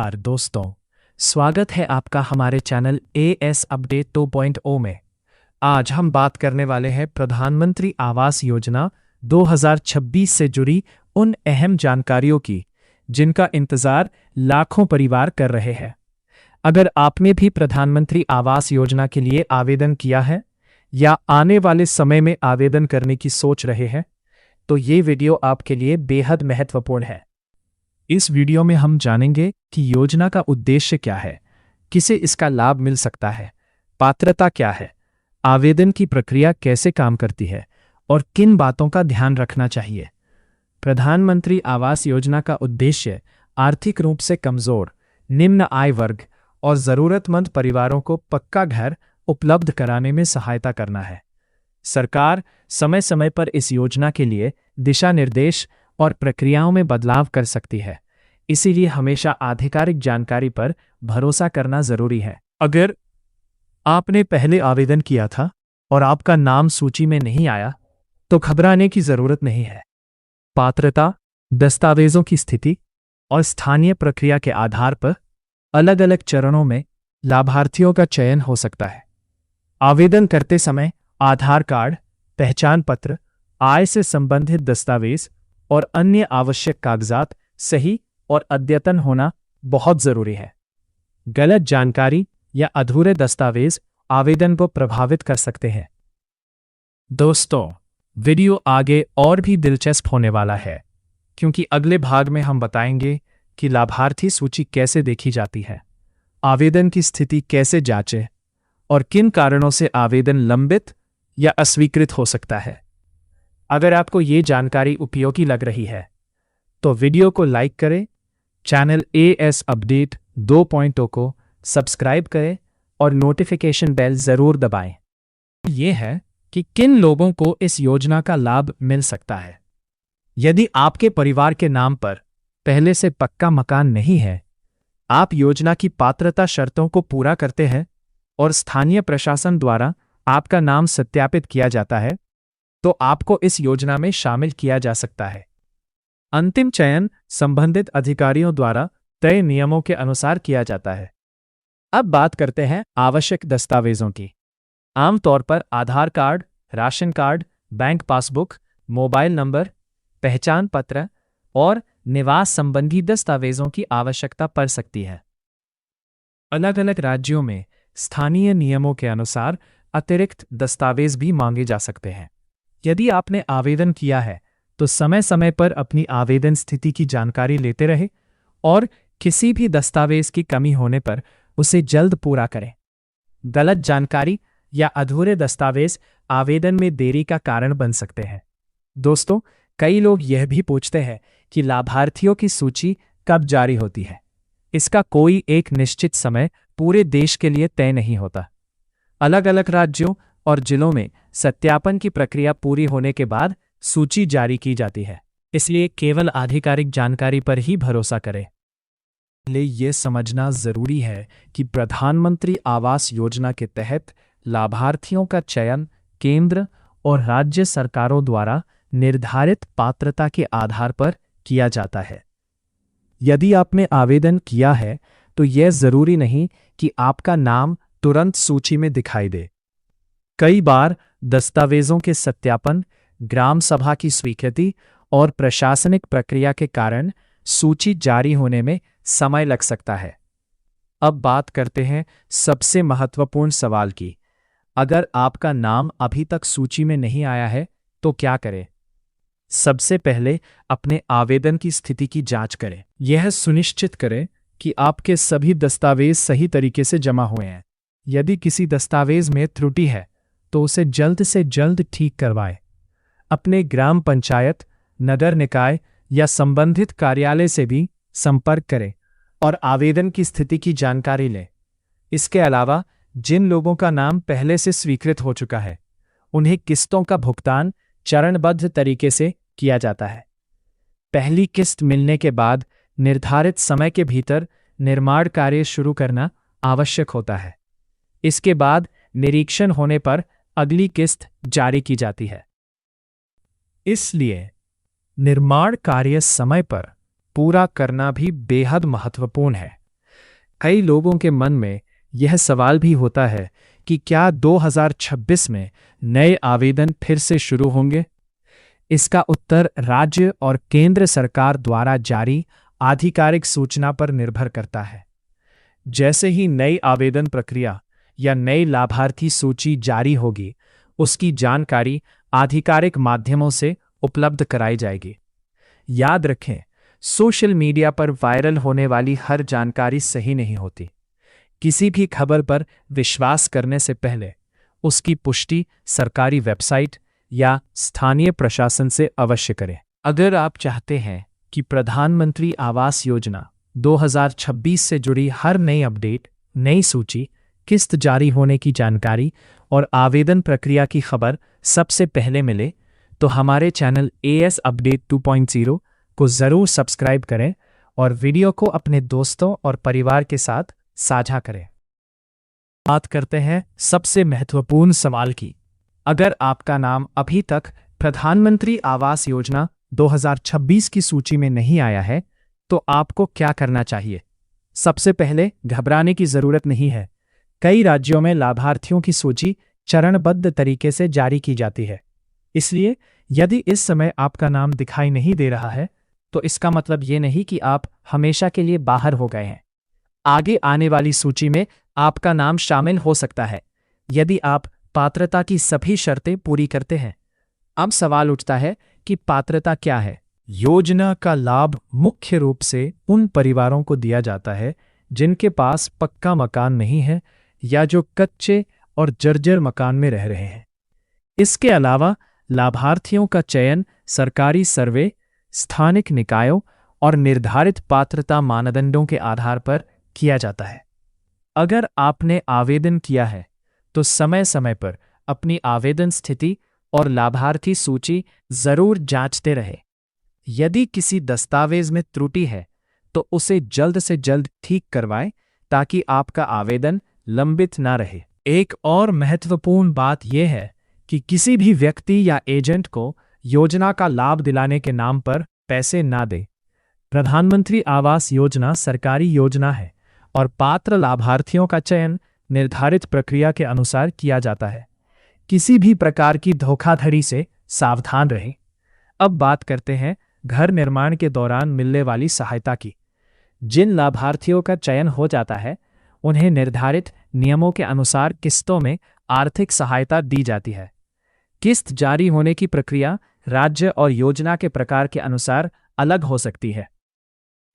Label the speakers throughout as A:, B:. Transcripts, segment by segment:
A: नमस्कार दोस्तों, स्वागत है आपका हमारे चैनल एएस अपडेट 2.0 में। आज हम बात करने वाले हैं प्रधानमंत्री आवास योजना 2026 से जुड़ी उन अहम जानकारियों की जिनका इंतजार लाखों परिवार कर रहे हैं। अगर आपने भी प्रधानमंत्री आवास योजना के लिए आवेदन किया है या आने वाले समय में आवेदन करने की सोच रहे हैं, तो ये वीडियो आपके लिए बेहद महत्वपूर्ण है। इस वीडियो में हम जानेंगे कि योजना का उद्देश्य क्या है, किसे इसका लाभ मिल सकता है, पात्रता क्या है, आवेदन की प्रक्रिया कैसे काम करती है और किन बातों का ध्यान रखना चाहिए। प्रधानमंत्री आवास योजना का उद्देश्य आर्थिक रूप से कमजोर, निम्न आय वर्ग और जरूरतमंद परिवारों को पक्का घर उपलब्ध कराने में सहायता करना है। सरकार समय समय पर इस योजना के लिए दिशा निर्देश और प्रक्रियाओं में बदलाव कर सकती है, इसीलिए हमेशा आधिकारिक जानकारी पर भरोसा करना जरूरी है। अगर आपने पहले आवेदन किया था और आपका नाम सूची में नहीं आया, तो घबराने की जरूरत नहीं है। पात्रता, दस्तावेजों की स्थिति और स्थानीय प्रक्रिया के आधार पर अलग अलग चरणों में लाभार्थियों का चयन हो सकता है। आवेदन करते समय आधार कार्ड, पहचान पत्र, आय से संबंधित दस्तावेज और अन्य आवश्यक कागजात सही और अद्यतन होना बहुत जरूरी है। गलत जानकारी या अधूरे दस्तावेज आवेदन को प्रभावित कर सकते हैं। दोस्तों, वीडियो आगे और भी दिलचस्प होने वाला है, क्योंकि अगले भाग में हम बताएंगे कि लाभार्थी सूची कैसे देखी जाती है, आवेदन की स्थिति कैसे जांचें और किन कारणों से आवेदन लंबित या अस्वीकृत हो सकता है। अगर आपको ये जानकारी उपयोगी लग रही है, तो वीडियो को लाइक करें, चैनल एएस अपडेट 2.0 को सब्सक्राइब करें और नोटिफिकेशन बेल जरूर दबाएं। ये है कि किन लोगों को इस योजना का लाभ मिल सकता है। यदि आपके परिवार के नाम पर पहले से पक्का मकान नहीं है, आप योजना की पात्रता शर्तों को पूरा करते हैं और स्थानीय प्रशासन द्वारा आपका नाम सत्यापित किया जाता है, तो आपको इस योजना में शामिल किया जा सकता है। अंतिम चयन संबंधित अधिकारियों द्वारा तय नियमों के अनुसार किया जाता है। अब बात करते हैं आवश्यक दस्तावेजों की। आमतौर पर Aadhaar card, ration card, bank passbook, mobile number, पहचान पत्र और निवास संबंधी दस्तावेजों की आवश्यकता पड़ सकती है। अलग अलग राज्यों में स्थानीय नियमों के अनुसार अतिरिक्त दस्तावेज भी मांगे जा सकते हैं। यदि आपने आवेदन किया है, तो समय समय पर अपनी आवेदन स्थिति की जानकारी लेते रहे और किसी भी दस्तावेज की कमी होने पर उसे जल्द पूरा करें। गलत जानकारी या अधूरे दस्तावेज आवेदन में देरी का कारण बन सकते हैं। दोस्तों, कई लोग यह भी पूछते हैं कि लाभार्थियों की सूची कब जारी होती है। इसका कोई एक निश्चित समय पूरे देश के लिए तय नहीं होता। अलग अलग राज्यों और जिलों में सत्यापन की प्रक्रिया पूरी होने के बाद सूची जारी की जाती है, इसलिए केवल आधिकारिक जानकारी पर ही भरोसा करें। इसलिए यह समझना जरूरी है कि प्रधानमंत्री आवास योजना के तहत लाभार्थियों का चयन केंद्र और राज्य सरकारों द्वारा निर्धारित पात्रता के आधार पर किया जाता है। यदि आपने आवेदन किया है, तो यह जरूरी नहीं कि आपका नाम तुरंत सूची में दिखाई दे। कई बार दस्तावेजों के सत्यापन, ग्राम सभा की स्वीकृति और प्रशासनिक प्रक्रिया के कारण सूची जारी होने में समय लग सकता है। अब बात करते हैं सबसे महत्वपूर्ण सवाल की। अगर आपका नाम अभी तक सूची में नहीं आया है, तो क्या करें? सबसे पहले अपने आवेदन की स्थिति की जांच करें। यह सुनिश्चित करें कि आपके सभी दस्तावेज सही तरीके से जमा हुए हैं। यदि किसी दस्तावेज में त्रुटि है, तो उसे जल्द से जल्द ठीक करवाएं। अपने ग्राम पंचायत, नगर निकाय या संबंधित कार्यालय से भी संपर्क करें और आवेदन की स्थिति की जानकारी लें। इसके अलावा जिन लोगों का नाम पहले से स्वीकृत हो चुका है, उन्हें किस्तों का भुगतान चरणबद्ध तरीके से किया जाता है। पहली किस्त मिलने के बाद निर्धारित समय के भीतर निर्माण कार्य शुरू करना आवश्यक होता है। इसके बाद निरीक्षण होने पर अगली किस्त जारी की जाती है। इसलिए निर्माण कार्य समय पर पूरा करना भी बेहद महत्वपूर्ण है। कई लोगों के मन में यह सवाल भी होता है कि क्या 2026 में नए आवेदन फिर से शुरू होंगे? इसका उत्तर राज्य और केंद्र सरकार द्वारा जारी आधिकारिक सूचना पर निर्भर करता है। जैसे ही नई आवेदन प्रक्रिया या नई लाभार्थी सूची जारी होगी, उसकी जानकारी आधिकारिक माध्यमों से उपलब्ध कराई जाएगी। याद रखें, सोशल मीडिया पर वायरल होने वाली हर जानकारी सही नहीं होती। किसी भी खबर पर विश्वास करने से पहले उसकी पुष्टि सरकारी वेबसाइट या स्थानीय प्रशासन से अवश्य करें। अगर आप चाहते हैं कि प्रधानमंत्री आवास योजना 2026 से जुड़ी हर नई अपडेट, नई सूची, किस्त जारी होने की जानकारी और आवेदन प्रक्रिया की खबर सबसे पहले मिले, तो हमारे चैनल एएस अपडेट 2.0 को ज़रूर सब्सक्राइब करें और वीडियो को अपने दोस्तों और परिवार के साथ साझा करें। बात करते हैं सबसे महत्वपूर्ण सवाल की। अगर आपका नाम अभी तक प्रधानमंत्री आवास योजना 2026 की सूची में नहीं आया है, तो आपको क्या करना चाहिए? सबसे पहले घबराने की जरूरत नहीं है। कई राज्यों में लाभार्थियों की सूची चरणबद्ध तरीके से जारी की जाती है। इसलिए यदि इस समय आपका नाम दिखाई नहीं दे रहा है, तो इसका मतलब ये नहीं कि आप हमेशा के लिए बाहर हो गए हैं। आगे आने वाली सूची में आपका नाम शामिल हो सकता है, यदि आप पात्रता की सभी शर्तें पूरी करते हैं। अब सवाल उठता है कि पात्रता क्या है? योजना का लाभ मुख्य रूप से उन परिवारों को दिया जाता है जिनके पास पक्का मकान नहीं है या जो कच्चे और जर्जर मकान में रह रहे हैं। इसके अलावा लाभार्थियों का चयन सरकारी सर्वे, स्थानिक निकायों और निर्धारित पात्रता मानदंडों के आधार पर किया जाता है। अगर आपने आवेदन किया है, तो समय समय पर अपनी आवेदन स्थिति और लाभार्थी सूची जरूर जांचते रहे। यदि किसी दस्तावेज में त्रुटि है, तो उसे जल्द से जल्द ठीक करवाएं ताकि आपका आवेदन लंबित ना रहे। एक और महत्वपूर्ण बात यह है कि किसी भी व्यक्ति या एजेंट को योजना का लाभ दिलाने के नाम पर पैसे ना दें। प्रधानमंत्री आवास योजना सरकारी योजना है और पात्र लाभार्थियों का चयन निर्धारित प्रक्रिया के अनुसार किया जाता है। किसी भी प्रकार की धोखाधड़ी से सावधान रहें। अब बात करते हैं घर निर्माण के दौरान मिलने वाली सहायता की। जिन लाभार्थियों का चयन हो जाता है, उन्हें निर्धारित नियमों के अनुसार किस्तों में आर्थिक सहायता दी जाती है। किस्त जारी होने की प्रक्रिया राज्य और योजना के प्रकार के अनुसार अलग हो सकती है।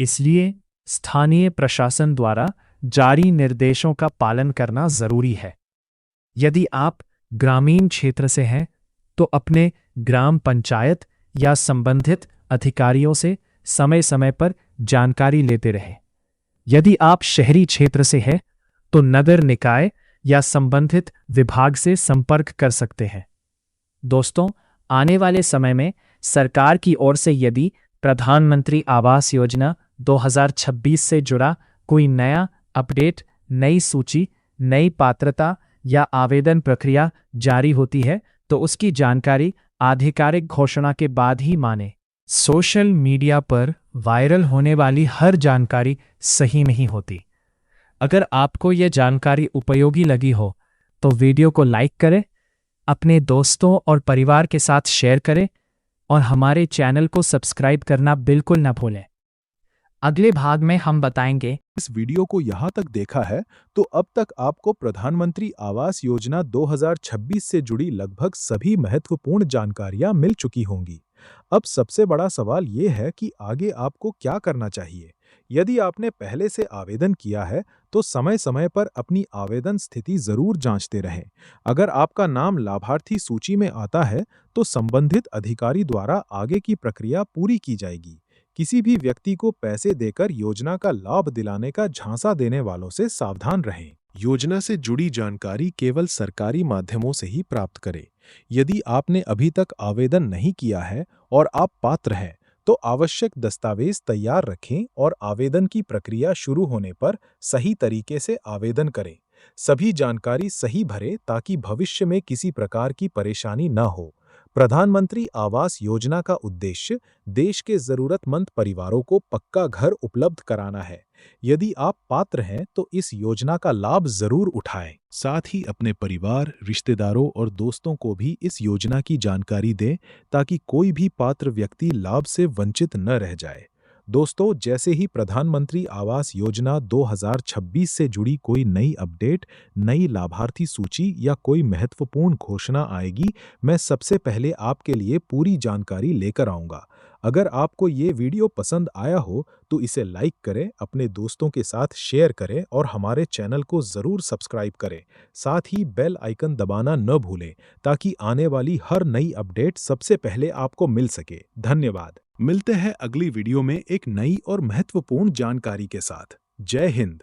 A: इसलिए स्थानीय प्रशासन द्वारा जारी निर्देशों का पालन करना जरूरी है। यदि आप ग्रामीण क्षेत्र से हैं, तो अपने ग्राम पंचायत या संबंधित अधिकारियों से समय समय पर जानकारी लेते रहें। यदि आप शहरी क्षेत्र से हैं, तो नगर निकाय या संबंधित विभाग से संपर्क कर सकते हैं। दोस्तों, आने वाले समय में सरकार की ओर से यदि प्रधानमंत्री आवास योजना 2026 से जुड़ा कोई नया अपडेट, नई सूची, नई पात्रता या आवेदन प्रक्रिया जारी होती है, तो उसकी जानकारी आधिकारिक घोषणा के बाद ही माने। सोशल मीडिया पर वायरल होने वाली हर जानकारी सही नहीं होती। अगर आपको यह जानकारी उपयोगी लगी हो, तो वीडियो को लाइक करें, अपने दोस्तों और परिवार के साथ शेयर करें और हमारे चैनल को सब्सक्राइब करना बिल्कुल न भूलें। अगले भाग में हम बताएंगे।
B: इस वीडियो को यहाँ तक देखा है, तो अब तक आपको प्रधानमंत्री आवास योजना 2026 से जुड़ी लगभग सभी महत्वपूर्ण जानकारियाँ मिल चुकी होंगी। अब सबसे बड़ा सवाल ये है कि आगे आपको क्या करना चाहिए। यदि आपने पहले से आवेदन किया है, तो समय समय पर अपनी आवेदन स्थिति जरूर जांचते रहें। अगर आपका नाम लाभार्थी सूची में आता है, तो संबंधित अधिकारी द्वारा आगे की प्रक्रिया पूरी की जाएगी। किसी भी व्यक्ति को पैसे देकर योजना का लाभ दिलाने का झांसा देने वालों से सावधान रहें। योजना से जुड़ी जानकारी केवल सरकारी माध्यमों से ही प्राप्त करें। यदि आपने अभी तक आवेदन नहीं किया है और आप पात्र हैं, तो आवश्यक दस्तावेज तैयार रखें और आवेदन की प्रक्रिया शुरू होने पर सही तरीके से आवेदन करें। सभी जानकारी सही भरें ताकि भविष्य में किसी प्रकार की परेशानी न हो। प्रधानमंत्री आवास योजना का उद्देश्य देश के जरूरतमंद परिवारों को पक्का घर उपलब्ध कराना है। यदि आप पात्र हैं तो इस योजना का लाभ जरूर उठाएं। साथ ही अपने परिवार, रिश्तेदारों और दोस्तों को भी इस योजना की जानकारी दें ताकि कोई भी पात्र व्यक्ति लाभ से वंचित न रह जाए। दोस्तों, जैसे ही प्रधानमंत्री आवास योजना 2026 से जुड़ी कोई नई अपडेट, नई लाभार्थी सूची या कोई महत्वपूर्ण घोषणा आएगी, मैं सबसे पहले आपके लिए पूरी जानकारी लेकर आऊंगा। अगर आपको ये वीडियो पसंद आया हो तो इसे लाइक करें, अपने दोस्तों के साथ शेयर करें और हमारे चैनल को ज़रूर सब्सक्राइब करें। साथ ही बेल आइकन दबाना न भूलें ताकि आने वाली हर नई अपडेट सबसे पहले आपको मिल सके। धन्यवाद। मिलते हैं अगली वीडियो में एक नई और महत्वपूर्ण जानकारी के साथ। जय हिंद।